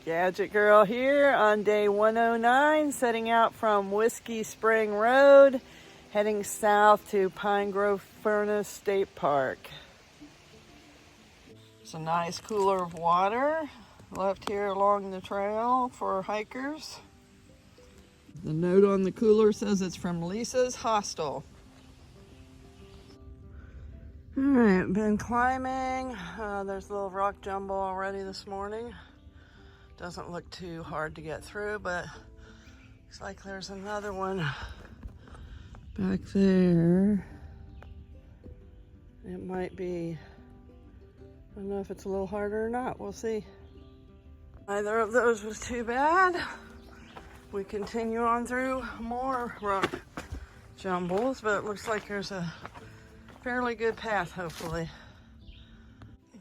Gadget Girl here on day 109, setting out from Whiskey Spring Road, heading south to Pine Grove Furnace State Park. It's a nice cooler of water left here along the trail for hikers. The note on the cooler says it's from Lisa's Hostel. All right, been climbing. There's a little rock jumble already this morning. Doesn't look too hard to get through, but looks like there's another one back there. It might be, I don't know if it's a little harder or not. We'll see. Neither of those was too bad. We continue on through more rock jumbles, but it looks like there's a fairly good path, hopefully.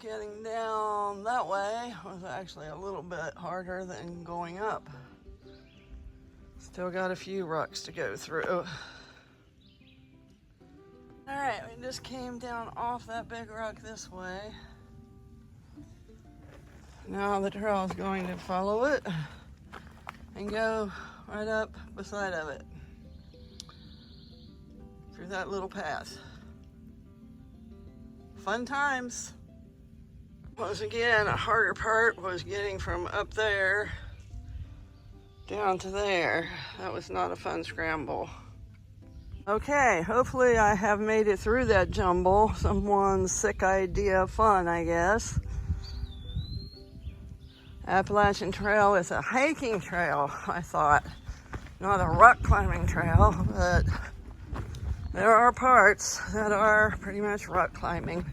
Getting down that way was actually a little bit harder than going up. Still got a few rocks to go through. All right, we just came down off that big rock this way. Now the trail is going to follow it and go right up beside of it through that little path. Fun times. Once again, a harder part was getting from up there down to there. That was not a fun scramble. Okay, hopefully I have made it through that jumble. Someone's sick idea of fun, I guess. Appalachian Trail is a hiking trail, I thought. Not a rock climbing trail, but there are parts that are pretty much rock climbing.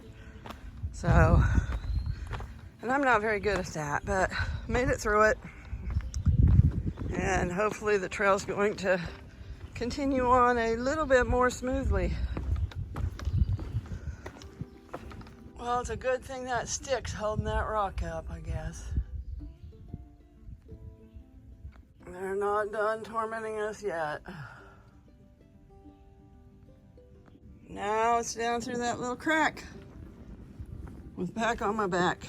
So, and I'm not very good at that, but made it through it. And hopefully the trail's going to continue on a little bit more smoothly. Well, it's a good thing that stick's holding that rock up, I guess. They're not done tormenting us yet. Now it's down through that little crack with back on my back.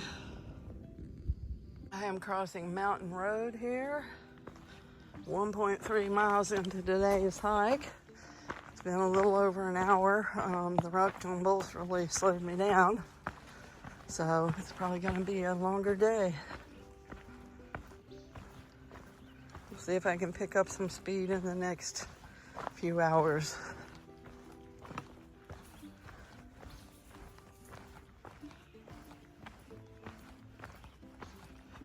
I am crossing Mountain Road here, 1.3 miles into today's hike. It's been a little over an hour. The rock tumbles really slowed me down, so it's probably going to be a longer day. We'll see if I can pick up some speed in the next few hours.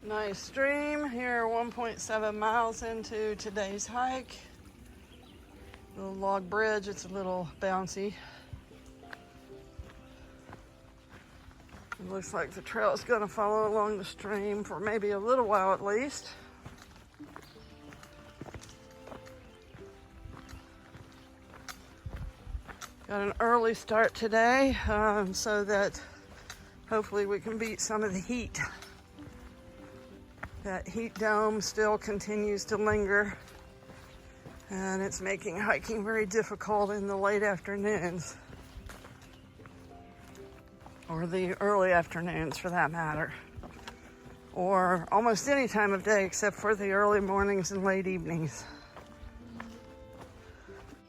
Nice stream here, 1.7 miles into today's hike. Little log bridge, it's a little bouncy. It looks like the trail is going to follow along the stream for maybe a little while at least. Got an early start today, so that hopefully we can beat some of the heat. That heat dome still continues to linger, and it's making hiking very difficult in the late afternoons, or the early afternoons for that matter, or almost any time of day except for the early mornings and late evenings.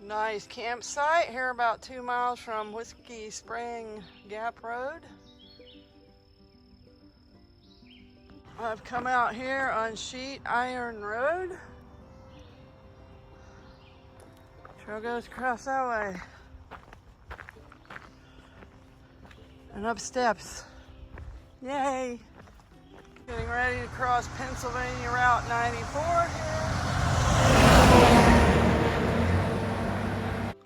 Nice campsite here about 2 miles from Whiskey Spring Gap Road. I've come out here on Sheet Iron Road. Trail goes across that way. And up steps. Yay! Getting ready to cross Pennsylvania Route 94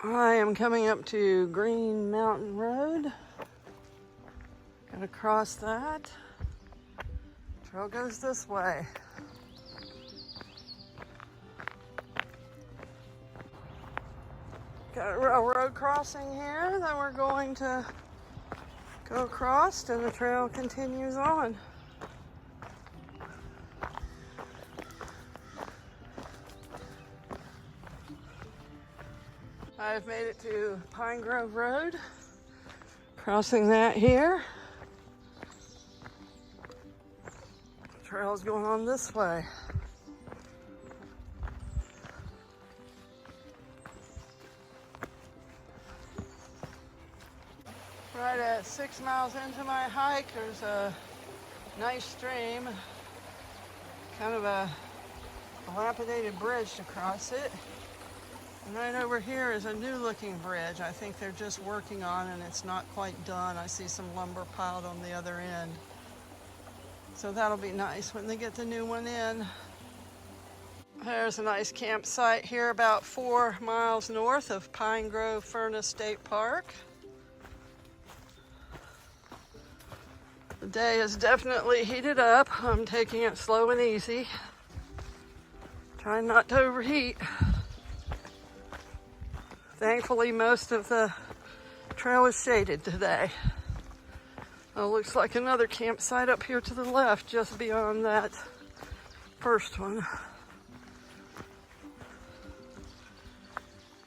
here. I am coming up to Green Mountain Road. Gotta cross that. Trail goes this way. Got a railroad crossing here that we're going to go across, and the trail continues on. I've made it to Pine Grove Road, crossing that here. trail's going on this way. Right at 6 miles into my hike, there's a nice stream, kind of a dilapidated bridge to cross it. And right over here is a new looking bridge. I think they're just working on it and it's not quite done. I see some lumber piled on the other end. So that'll be nice when they get the new one in. There's a nice campsite here about 4 miles north of Pine Grove Furnace State Park. The day is definitely heated up. I'm taking it slow and easy. Trying not to overheat. Thankfully, most of the trail is shaded today. Looks like another campsite up here to the left, just beyond that first one.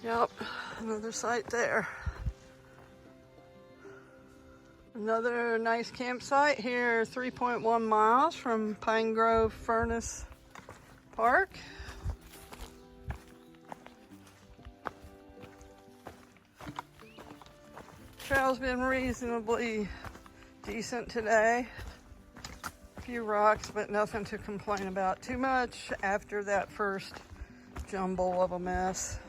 Yep, another site there. Another nice campsite here, 3.1 miles from Pine Grove Furnace Park. Trail's been reasonably decent today. A few rocks, but nothing to complain about too much after that first jumble of a mess.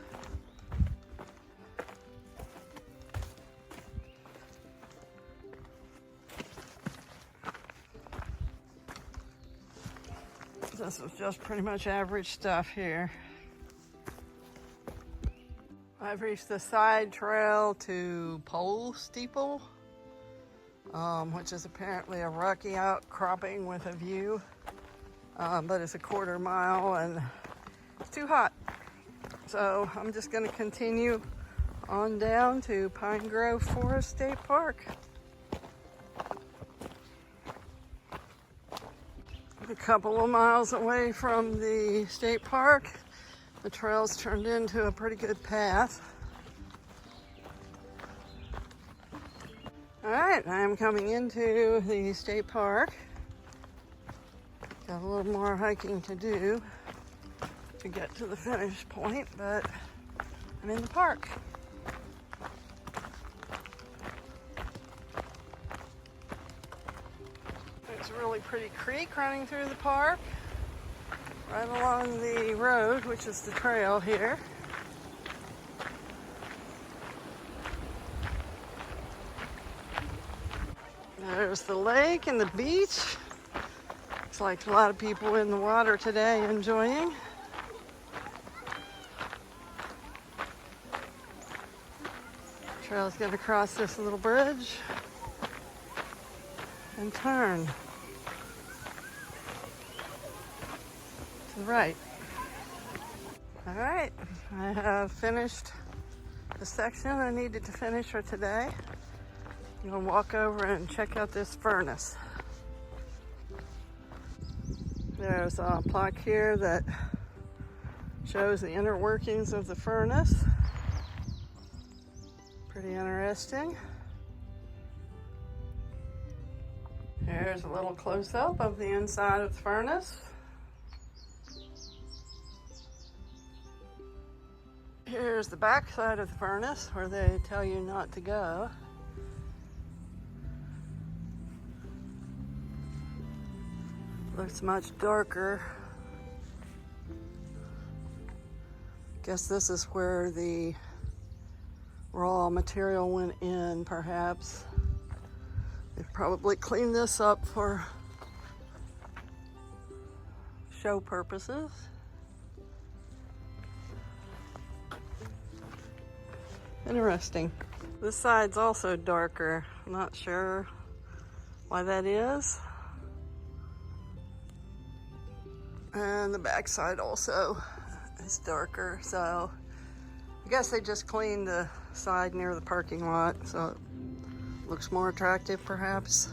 This is just pretty much average stuff here. I've reached the side trail to Pole Steeple, which is apparently a rocky outcropping with a view, but it's a 1/4 mile and it's too hot. So I'm just going to continue on down to Pine Grove Forest State Park. A couple of miles away from the state park, the trail's turned into a pretty good path. All right, I'm coming into the state park. Got a little more hiking to do to get to the finish point, but I'm in the park. There's a really pretty creek running through the park, right along the road, which is the trail here. There's the lake and the beach. Looks like a lot of people in the water today enjoying. Trail's gonna cross this little bridge and turn to the right. All right, I have finished the section I needed to finish for today. I'm gonna walk over and check out this furnace. There's a plaque here that shows the inner workings of the furnace. Pretty interesting. Here's a little close-up of the inside of the furnace. Here's the back side of the furnace where they tell you not to go. Looks much darker. Guess this is where the raw material went in, perhaps. They've probably cleaned this up for show purposes. Interesting. This side's also darker. I'm not sure why that is. And the back side also is darker, so I guess they just cleaned the side near the parking lot, so it looks more attractive perhaps.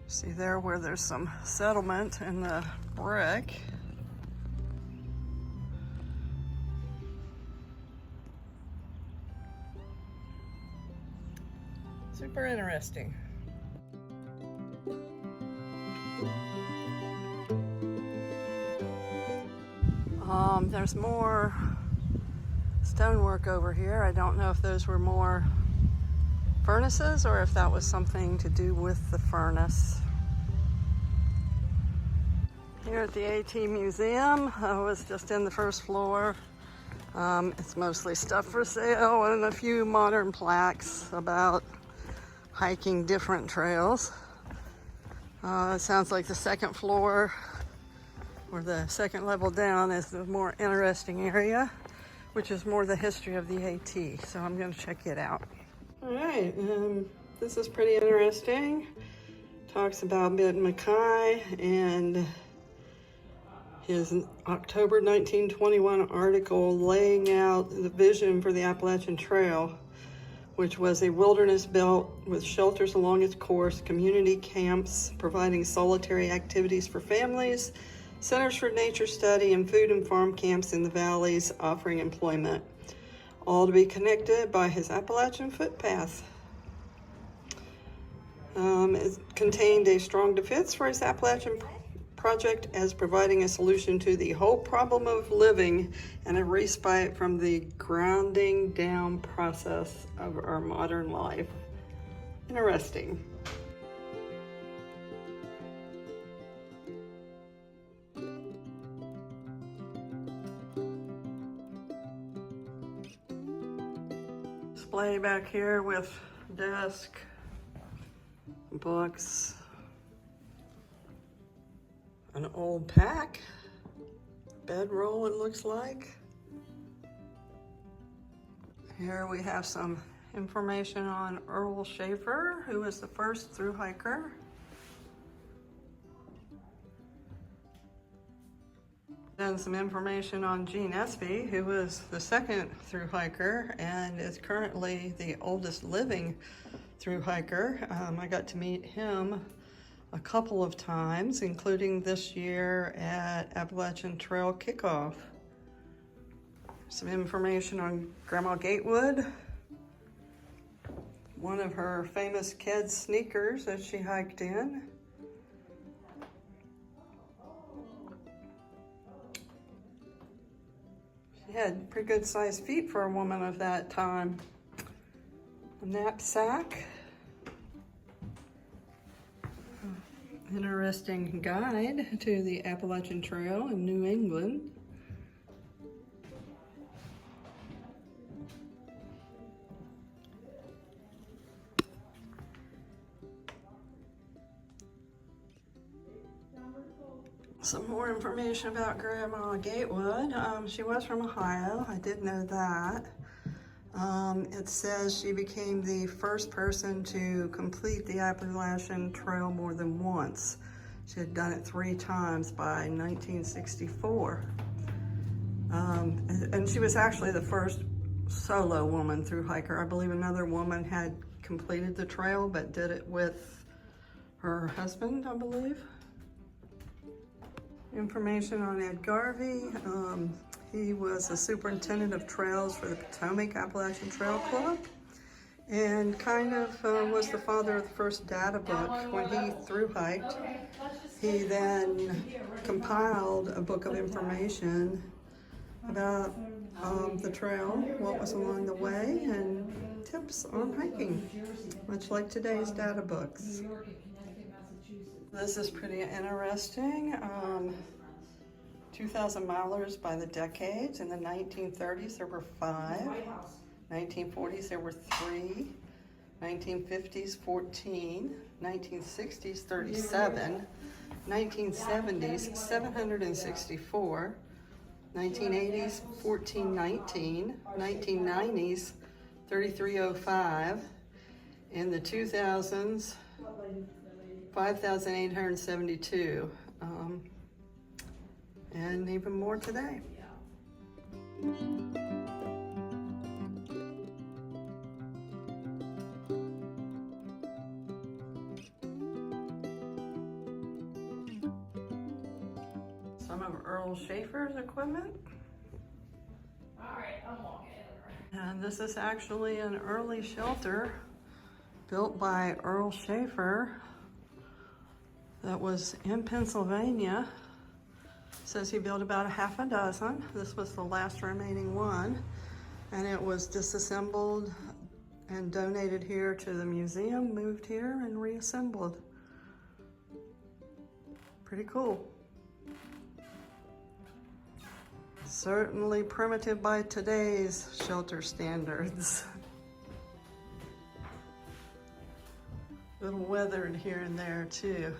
See there where there's some settlement in the brick. Super interesting. There's more stonework over here. I don't know if those were more furnaces or if that was something to do with the furnace. Here at the AT Museum, I was just in the first floor. It's mostly stuff for sale and a few modern plaques about hiking different trails. It sounds like the second floor or the second level down is the more interesting area, which is more the history of the AT. So I'm going to check it out. All right, this is pretty interesting. Talks about Ben Mackay and his October 1921 article laying out the vision for the Appalachian Trail, which was a wilderness belt with shelters along its course, community camps providing solitary activities for families, centers for nature study, and food and farm camps in the valleys offering employment, all to be connected by his Appalachian footpath. It contained a strong defense for his Appalachian project as providing a solution to the whole problem of living and a respite from the grounding down process of our modern life. Interesting. Display back here with desk, books, an old pack, bedroll it looks like. Here we have some information on Earl Schaefer, who was the first thru hiker. Then some information on Gene Espy, who was the second thru hiker and is currently the oldest living thru hiker. I got to meet him a couple of times, including this year at Appalachian Trail Kickoff. Some information on Grandma Gatewood, one of her famous Keds sneakers that she hiked in. She had pretty good sized feet for a woman of that time. A knapsack. Interesting guide to the Appalachian Trail in New England. Some more information about Grandma Gatewood. She was from Ohio, I did know that. It says she became the first person to complete the Appalachian Trail more than once. She had done it 3 times by 1964. And she was actually the first solo woman thru hiker. I believe another woman had completed the trail, but did it with her husband, I believe. Information on Ed Garvey. He was the superintendent of trails for the Potomac Appalachian Trail Club and kind of was the father of the first data book. When he thru hiked, he then compiled a book of information about the trail, what was along the way, and tips on hiking, much like today's data books. This is pretty interesting. 2,000 milers by the decades. In the 1930s, there were 5. 1940s, there were 3. 1950s, 14. 1960s, 37. 1970s, 764. 1980s, 1419. 1990s, 3305. In the 2000s, 5,872. And even more today. Some of Earl Schaefer's equipment. All right, I'm walking. And this is actually an early shelter built by Earl Schaefer that was in Pennsylvania. Says he built about a half a dozen. This was the last remaining one, and it was disassembled and donated here to the museum, moved here and reassembled. Pretty cool. Certainly primitive by today's shelter standards. A little weathered here and there too.